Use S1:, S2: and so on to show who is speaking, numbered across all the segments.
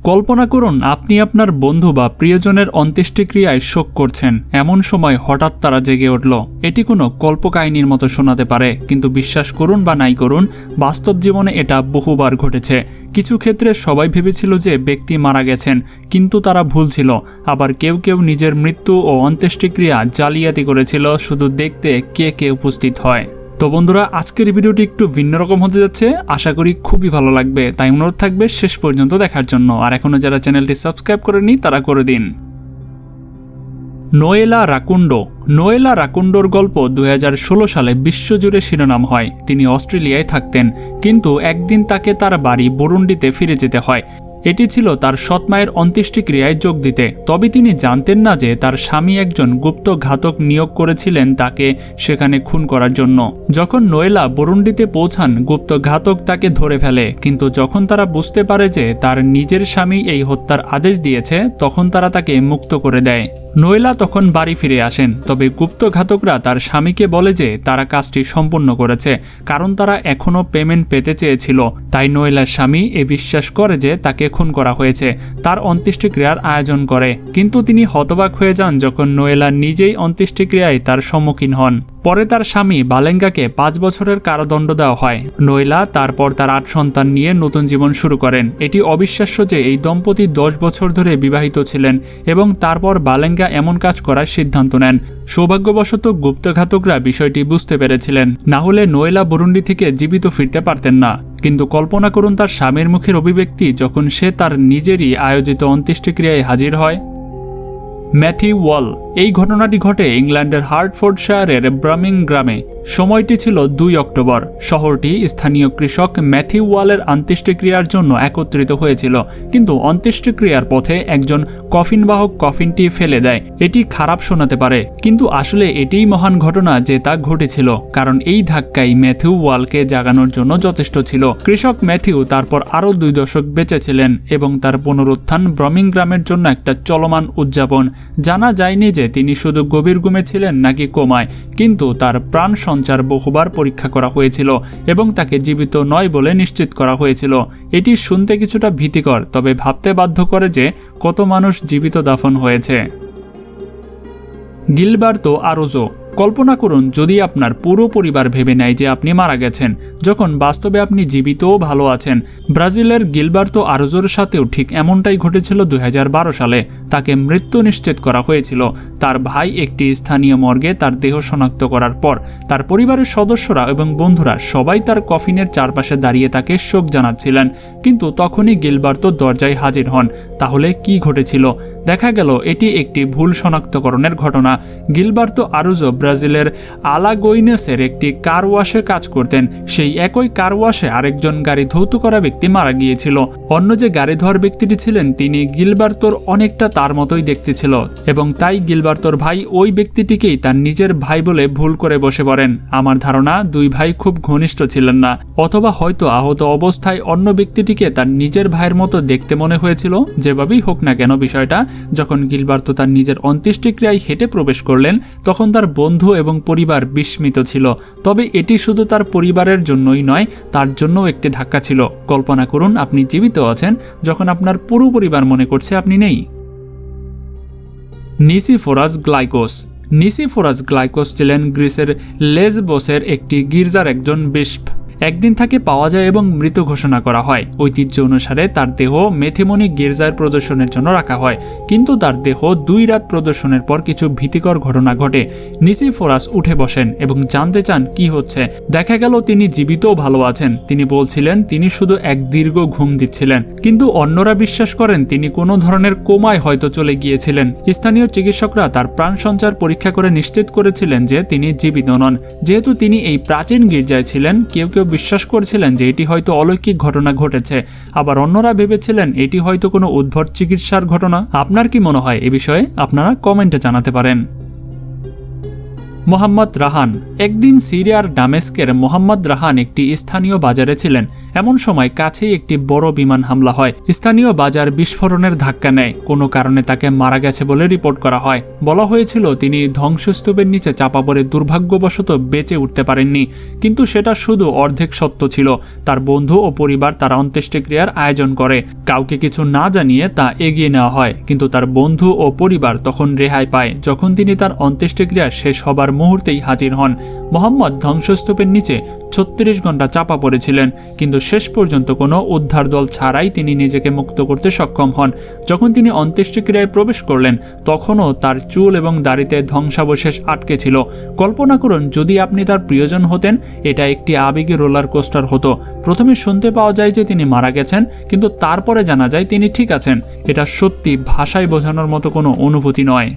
S1: কল্পনা করুন আপনি আপনার বন্ধু বা প্রিয়জনের অন্ত্যেষ্টিক্রিয়ায় শোক করছেন। এমন সময় হঠাৎ তারা জেগে উঠল। এটি কোনো কল্পকাহিনীর মতো শোনাতে পারে, কিন্তু বিশ্বাস করুন বা নাই করুন, বাস্তব জীবনে এটা বহুবার ঘটেছে। কিছু ক্ষেত্রে সবাই ভেবেছিল যে ব্যক্তি মারা গেছেন, কিন্তু তারা ভুল ছিল। আবার কেউ কেউ নিজের মৃত্যু ও অন্ত্যেষ্টিক্রিয়া জালিয়াতি করেছিল শুধু দেখতে কে কে উপস্থিত হয়। তো বন্ধুরা, আজকের ভিডিওটি একটু ভিন্ন রকম হতে যাচ্ছে, আশা করি খুবই ভালো লাগবে। তাই অনুরোধ থাকবে শেষ পর্যন্ত দেখার জন্য। আর এখনো যারা চ্যানেলটি সাবস্ক্রাইব করেনি তারা করে দিন। নোয়েলা রাকুন্ডো। নোয়েলা রাকুন্ডোর গল্প 2016 সালে বিশ্বজুড়ে শিরোনাম হয়। তিনি অস্ট্রেলিয়ায় থাকতেন, কিন্তু একদিন তাকে তার বাড়ি বুরুন্ডিতে ফিরে যেতে হয়। এটি ছিল তার সৎ মায়ের অন্ত্যেষ্টিক্রিয়ায় যোগ দিতে। তবে তিনি জানতেন না যে তার স্বামী একজন গুপ্ত ঘাতক নিয়োগ করেছিলেন তাকে সেখানে খুন করার জন্য। যখন নোয়েলা বুরুন্ডিতে পৌঁছান, গুপ্ত ঘাতক তাকে ধরে ফেলে, কিন্তু যখন তারা বুঝতে পারে যে তার নিজের স্বামী এই হত্যার আদেশ দিয়েছে, তখন তারা তাকে মুক্ত করে দেয়। নোয়েলা তখন বাড়ি ফিরে আসেন, তবে গুপ্ত ঘাতকরা তার স্বামীকে বলে যে তারা কাজটি সম্পূর্ণ করেছে, কারণ তারা এখনও পেমেন্ট পেতে চেয়েছিল। তাই নোয়েলার স্বামী বিশ্বাস করে যে তাকে খুন করা হয়েছে, তার অন্ত্যেষ্টিক্রিয়ার আয়োজন করে। কিন্তু তিনি হতবাক হয়ে যান যখন নোয়েলা নিজেই অন্ত্যেষ্টিক্রিয়ায় তার সম্মুখীন হন। পরে তার স্বামী বালেঙ্গাকে 5 বছরের কারাদণ্ড দেওয়া হয়। নোয়েলা তারপর তার 8 সন্তান নিয়ে নতুন জীবন শুরু করেন। এটি অবিশ্বাস্য যে এই দম্পতি 10 বছর ধরে বিবাহিত ছিলেন এবং তারপর বালেঙ্গা এমন কাজ করার সিদ্ধান্ত নেন। সৌভাগ্যবশত গুপ্তঘাতকরা বিষয়টি বুঝতে পেরেছিলেন, না হলে নোয়েলা বুরুন্ডি থেকে জীবিত ফিরতে পারতেন না। কিন্তু কল্পনা করুন তার স্বামীর মুখের অভিব্যক্তি যখন সে তার নিজেরই আয়োজিত অন্ত্যেষ্টিক্রিয়ায় হাজির হয়। ম্যাথিউ ওয়াল। এই ঘটনাটি ঘটে ইংল্যান্ডের হার্টফোর্ডশায়ারের বার্মিংহামে। সময়টি ছিল 2 অক্টোবর। শহরটি স্থানীয় কৃষক ম্যাথিউ ওয়ালের অন্ত্যেষ্টিক্রিয়ার জন্য একত্রিত হয়েছিল, কিন্তু অন্ত্যেষ্টিক্রিয়ার পথে একজন কফিনবাহক কফিনটি ফেলে দেয়। এটি খারাপ শোনাতে পারে, কিন্তু আসলে এটিই মহান ঘটনা যে তা ঘটেছিল, কারণ এই ধাক্কাই ম্যাথিউ ওয়ালকে জাগানোর জন্য যথেষ্ট ছিল। কৃষক ম্যাথিউ তারপর আরও 2 দশক বেঁচে ছিলেন এবং তার পুনরুত্থান বার্মিংহামের জন্য একটা চলমান উদযাপন। জানা যায়নি যে তিনি শুধু গভীর ঘুমে ছিলেন নাকি কোমায়, কিন্তু তার প্রাণ সঞ্চার বহুবার পরীক্ষা করা হয়েছিল এবং তাকে জীবিত নয় বলে নিশ্চিত করা হয়েছিল। এটি শুনতে কিছুটা ভীতিকর, তবে ভাবতে বাধ্য করে যে কত মানুষ জীবিত দাফন হয়েছে। গিলবার্তো আরোজো। কল্পনা করুন যদি আপনার পুরো পরিবার ভেবে নেয় যে আপনি মারা গেছেন, যখন বাস্তবে আপনি জীবিতও ভালো আছেন। ব্রাজিলের গিলবার্তো আরোজোর সাথেও ঠিক এমনটাই ঘটেছিল 2012 সালে। তাকে মৃত্যু নিশ্চিত করা হয়েছিল। তার ভাই একটি স্থানীয় মর্গে তার দেহ শনাক্ত করার পর তার পরিবারের সদস্যরা এবং বন্ধুরা সবাই তার কফিনের চারপাশে দাঁড়িয়ে তাকে শোক জানাচ্ছিলেন, কিন্তু তখনই গিলবার্তো দরজায় হাজির হন। তাহলে কি ঘটেছিল? দেখা গেল এটি একটি ভুল শনাক্তকরণের ঘটনা। গিলবার্তো আরোজো ব্রাজিলের আলাগোইনেসের একটি কার ওয়াশে কাজ করতেন। সেই একই কার ওয়াশে আরেকজন গাড়ি ধৌত করা ব্যক্তি মারা গিয়েছিল। অন্য যে গাড়ি ধোয়ার ব্যক্তিটি ছিলেন তিনি গিলবার্তোর অনেকটা তার মতোই দেখতে ছিল, এবং তাই গিলবার্তোর ভাই ওই ব্যক্তিটিকেই তার নিজের ভাই বলে ভুল করে বসে পড়েন। আমার ধারণা 2 ভাই খুব ঘনিষ্ঠ ছিলেন না, অথবা হয়তো আহত অবস্থায় অন্য ব্যক্তিটিকে তার নিজের ভাইয়ের মতো দেখতে মনে হয়েছিল। যেভাবেই হোক না কেন বিষয়টা, যখন গিলবার্তো তার নিজের অন্ত্যেষ্টিক্রিয়ায় হেঁটে প্রবেশ করলেন, তখন তার বন্ধু এবং পরিবার বিস্মিত ছিল। তবে এটি শুধু তার পরিবারের জন্যই নয়, তার জন্যও একটি ধাক্কা ছিল। কল্পনা করুন আপনি জীবিত আছেন যখন আপনার পুরো পরিবার মনে করছে আপনি নেই। নিসিফোরাস গ্লাইকোস। নিসিফোরাস গ্লাইকোস ছিলেন গ্রিসের লেসবোসের একটি গির্জার একজন বিশপ। একদিন তাকে পাওয়া যায় এবং মৃত ঘোষণা করা হয়। ঐতিহ্য অনুসারে তার দেহ মেথিমনি গির্জার প্রদর্শনের জন্য রাখা হয়, কিন্তু তার দেহ 2 রাত প্রদর্শনের পর কিছু ভীতিকর ঘটনা ঘটে। নিসিফোরাস উঠে বসেন এবং জানতে চান কি হচ্ছে। দেখা গেল তিনি জীবিতও ভালো আছেন। তিনি বলছিলেন তিনি শুধু এক দীর্ঘ ঘুম দিচ্ছিলেন, কিন্তু অন্যরা বিশ্বাস করেন তিনি কোনো ধরনের কোমায় হয়তো চলে গিয়েছিলেন। স্থানীয় চিকিৎসকরা তার প্রাণ সঞ্চার পরীক্ষা করে নিশ্চিত করেছিলেন যে তিনি জীবিত নন। যেহেতু তিনি এই প্রাচীন গির্জায় ছিলেন, কেউ কেউ বিশ্বাস করছিলেন যে এটি হয়তো অলৌকিক ঘটনা ঘটেছে, আবার অন্যরা ভেবেছিলেন এটি হয়তো কোনো উদ্ভট চিকিৎসার ঘটনা। আপনার কি মনে হয় এ বিষয়ে? আপনারা কমেন্টে জানাতে পারেন। মোহাম্মদ রাহান। একদিন সিরিয়ার ডামেস্কের মোহাম্মদ রাহান একটি স্থানীয় বাজারে ছিলেন। এমন সময় কাছেই একটি বড় বিমান হামলা হয়। স্থানীয় বাজার বিস্ফোরণের ধাক্কা নেয়। কোনো কারণে তাকে মারা গেছে বলে রিপোর্ট করা হয়। বলা হয়েছিল তিনি ধ্বংসস্তূপের নিচে চাপা পড়ে দুর্ভাগ্যবশত বেঁচে উঠতে পারেননি, কিন্তু সেটা শুধু অর্ধেক সত্য ছিল। তার বন্ধু ও পরিবার তার অন্ত্যেষ্টিক্রিয়ার আয়োজন করে। কাউকে কিছু না জানিয়ে তা এগিয়ে নেওয়া হয়, কিন্তু তার বন্ধু ও পরিবার তখন রেহাই পায় যখন তিনি তার অন্ত্যেষ্টিক্রিয়া শেষ হবার মুহূর্তেই হাজির হন। মোহাম্মদ ধ্বংসস্তূপের নিচে 36 ঘন্টা চাপা পড়েছিলেন, কিন্তু শেষ পর্যন্ত কোনো উদ্ধার দল ছাড়াই তিনি নিজেকে মুক্ত করতে সক্ষম হন। যখন তিনি অন্ত্যেষ্টিক্রিয়ায় প্রবেশ করলেন তখনও তার চুল এবং দাড়িতে ধ্বংসাবশেষ আটকে ছিল। কল্পনা করুন যদি আপনি তার প্রিয়জন হতেন। এটা একটি আবেগী রোলার কোস্টার হতো। প্রথমে শুনতে পাওয়া যায় যে তিনি মারা গেছেন, কিন্তু তারপরে জানা যায় তিনি ঠিক আছেন। এটা সত্যি ভাষায় বোঝানোর মতো কোনো অনুভূতি নয়।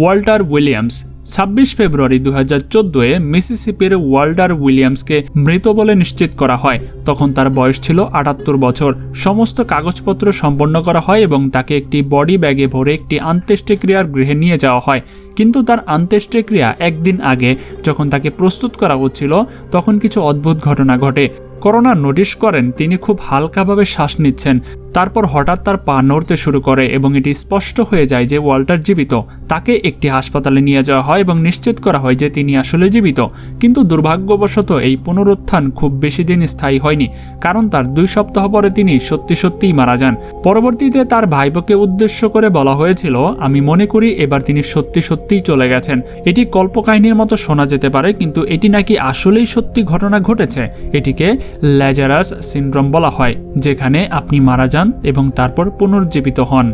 S1: ওয়াল্টার উইলিয়ামস 26 ফেব্রুয়ারি 2014-এ মিসিসিপির ওয়াল্টার উইলিয়ামসকে মৃত বলে নিশ্চিত করা হয়। তখন তার বয়স ছিল 78 বছর। সমস্ত কাগজপত্র সম্পন্ন করা হয় এবং তাকে একটি বডি ব্যাগে ভরে একটি অন্ত্যেষ্টিক্রিয়ার গৃহে নিয়ে যাওয়া হয়। কিন্তু তার অন্ত্যেষ্টিক্রিয়া একদিন আগে যখন তাকে প্রস্তুত করা হচ্ছিল তখন কিছু অদ্ভুত ঘটনা ঘটে। করোনার নোটিশ করেন তিনি খুব হালকাভাবে শ্বাস নিচ্ছেন। তারপর হঠাৎ তার পা নড়তে শুরু করে এবং এটি স্পষ্ট হয়ে যায় যে ওয়াল্টার জীবিত। তাকে একটি হাসপাতালে নিয়ে যাওয়া হয় এবং নিশ্চিত করা হয় যে তিনি আসলে জীবিত। কিন্তু দুর্ভাগ্যবশত এই পুনরুত্থান খুব বেশি দিন স্থায়ী হয়নি, কারণ তার 2 সপ্তাহ পরে তিনি সত্যিই মারা যান। পরবর্তীতে তার ভাইবোকে উদ্দেশ্য করে বলা হয়েছিল, আমি মনে করি এবার তিনি সত্যিই চলে গেছেন। এটি কল্পকাহিনীর মতো শোনা যেতে পারে, কিন্তু এটি নাকি আসলেই সত্যি ঘটনা ঘটেছে। এটিকে ল্যাজারাস সিনড্রোম বলা হয়, যেখানে আপনি মারা যান এবং তারপর পুনর্জীবিত হন।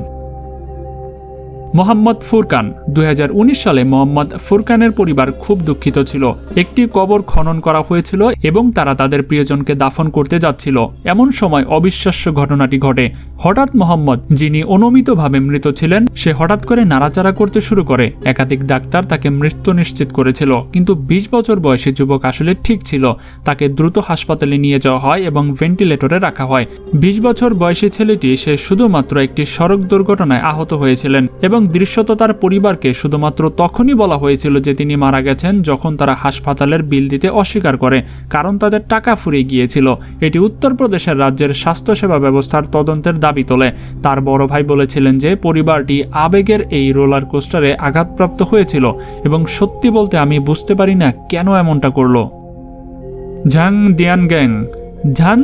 S1: মোহাম্মদ ফুরকান 2019 সালে মোহাম্মদ ফুরকানের পরিবার খুব দুঃখিত ছিল। একটি কবর খনন করা হয়েছিল এবং তারা তাদের প্রিয়জনকে দাফন করতে যাচ্ছিল। এমন সময় অবিশ্বাস্য ঘটনাটি ঘটে। হঠাৎ মোহাম্মদ, যিনি অনুমিতভাবে মৃত ছিলেন, সে হঠাৎ করে নাড়াচাড়া করতে শুরু করে। একাধিক ডাক্তার তাকে মৃত্যু নিশ্চিত করেছিল, কিন্তু 20 বছর বয়সী যুবক আসলে ঠিক ছিল। তাকে দ্রুত হাসপাতালে নিয়ে যাওয়া হয় এবং ভেন্টিলেটরে রাখা হয়। 20 বছর বয়সী ছেলেটি সে শুধুমাত্র একটি সড়ক দুর্ঘটনায় আহত হয়েছিলেন এবং দৃশ্যত তার পরিবারকে শুধুমাত্র তখনই বলা হয়েছিল যে তিনি মারা গেছেন যখন তারা হাসপাতালের বিল দিতে অস্বীকার করে, কারণ তাদের টাকা ফুরিয়ে গিয়েছিল। এটি উত্তরপ্রদেশের রাজ্যের স্বাস্থ্যসেবা ব্যবস্থার তদন্তের দাবি তোলে। তার বড় ভাই বলেছিলেন যে পরিবারটি আবেগের এই রোলার কোস্টারে আঘাতপ্রাপ্ত হয়েছিল এবং সত্যি বলতে আমি বুঝতে পারি না কেন এমনটা করলো। ঝাং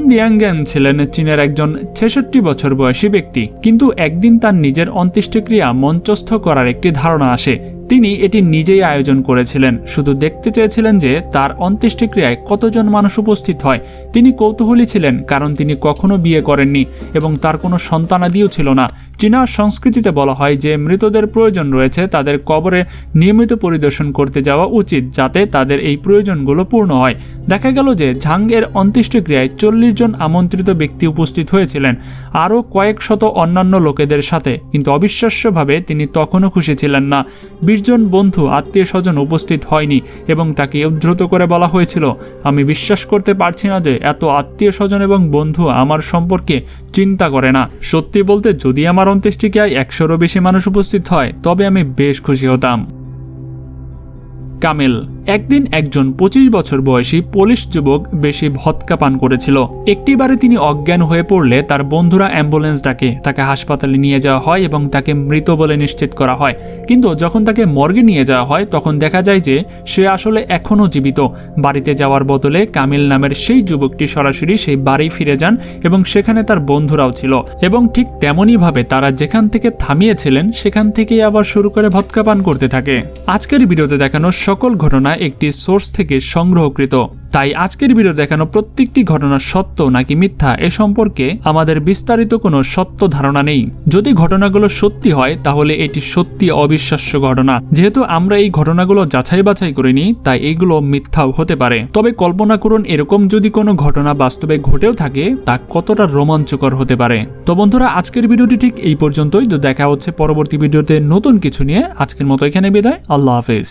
S1: দিয়ানগ্যান ছিলেন চীনের একজন 66 বছর বয়সী ব্যক্তি, কিন্তু একদিন তার নিজের অন্ত্যেষ্টিক্রিয়া মঞ্চস্থ করার একটি ধারণা আসে। তিনি এটি নিজেই আয়োজন করেছিলেন, শুধু দেখতে চেয়েছিলেন যে তার অন্ত্যেষ্টিক্রিয়ায় কতজন মানুষ উপস্থিত হয়। তিনি কৌতূহলী ছিলেন কারণ তিনি কখনো বিয়ে করেননি এবং তার কোনো সন্তানাদিও ছিল না। চীনা সংস্কৃতিতে বলা হয় যে মৃতদের প্রয়োজন রয়েছে, তাদের কবরে নিয়মিত পরিদর্শন করতে যাওয়া উচিত যাতে তাদের এই প্রয়োজনগুলো পূর্ণ হয়। দেখা গেল যে ঝাং এর অন্ত্যেষ্টিক্রিয়ায় 40 জন আমন্ত্রিত ব্যক্তি উপস্থিত হয়েছিলেন, আরও কয়েক শত অন্যান্য লোকেদের সাথে, কিন্তু অবিশ্বাস্যভাবে তিনি তখনও খুশি ছিলেন না। 20 জন বন্ধু আত্মীয় স্বজন উপস্থিত হয়নি এবং তাকে উদ্ধৃত করে বলা হয়েছিল, আমি বিশ্বাস করতে পারছি না যে এত আত্মীয় স্বজন এবং বন্ধু আমার সম্পর্কে চিন্তা করে না। সত্যি বলতে যদি আমার অন্ত্যেষ্টিক্রিয়ায় 100-এরও বেশি মানুষ উপস্থিত হয় তবে আমি বেশ খুশি হতাম। কামেল একদিন একজন 25 বছর বয়সী পোলিশ যুবক বেশি ভদকা পান করেছিল। একটিবারে তিনি অজ্ঞান হয়ে পড়লে তার বন্ধুরা অ্যাম্বুলেন্স ডাকে। তাকে হাসপাতালে নিয়ে যাওয়া হয় এবং তাকে মৃত বলে নিশ্চিত করা হয়। কিন্তু যখন তাকে মর্গে নিয়ে যাওয়া হয় তখন দেখা যায় যে সে আসলে এখনও জীবিত। বাড়িতে যাওয়ার বদলে কামিল নামের সেই যুবকটি সরাসরি সেই বাড়ি ফিরে যান এবং সেখানে তার বন্ধুরাও ছিল এবং ঠিক তেমনইভাবে তারা যেখান থেকে থামিয়েছিলেন সেখান থেকেই আবার শুরু করে ভদকা পান করতে থাকে। আজকের ভিডিওতে দেখানো সকল ঘটনা একটি সোর্স থেকে সংগ্রহকৃত, তাই আজকের ভিডিও দেখানো প্রত্যেকটি ঘটনা সত্য নাকি মিথ্যা এ সম্পর্কে আমাদের বিস্তারিত কোনো সত্য ধারণা নেই। যদি ঘটনাগুলো সত্যি হয় তাহলে এটি সত্যি অবিশ্বাস্য ঘটনা। যেহেতু আমরা এই ঘটনাগুলো যাচাই বাছাই করিনি তাই এইগুলো মিথ্যাও হতে পারে। তবে কল্পনা করুন এরকম যদি কোনো ঘটনা বাস্তবে ঘটেও থাকে তা কতটা রোমাঞ্চকর হতে পারে। তো বন্ধুরা আজকের ভিডিওটি ঠিক এই পর্যন্তই। তো দেখা হচ্ছে পরবর্তী ভিডিওতে নতুন কিছু নিয়ে। আজকের মতো এখানে বিদায়। আল্লাহ হাফেজ।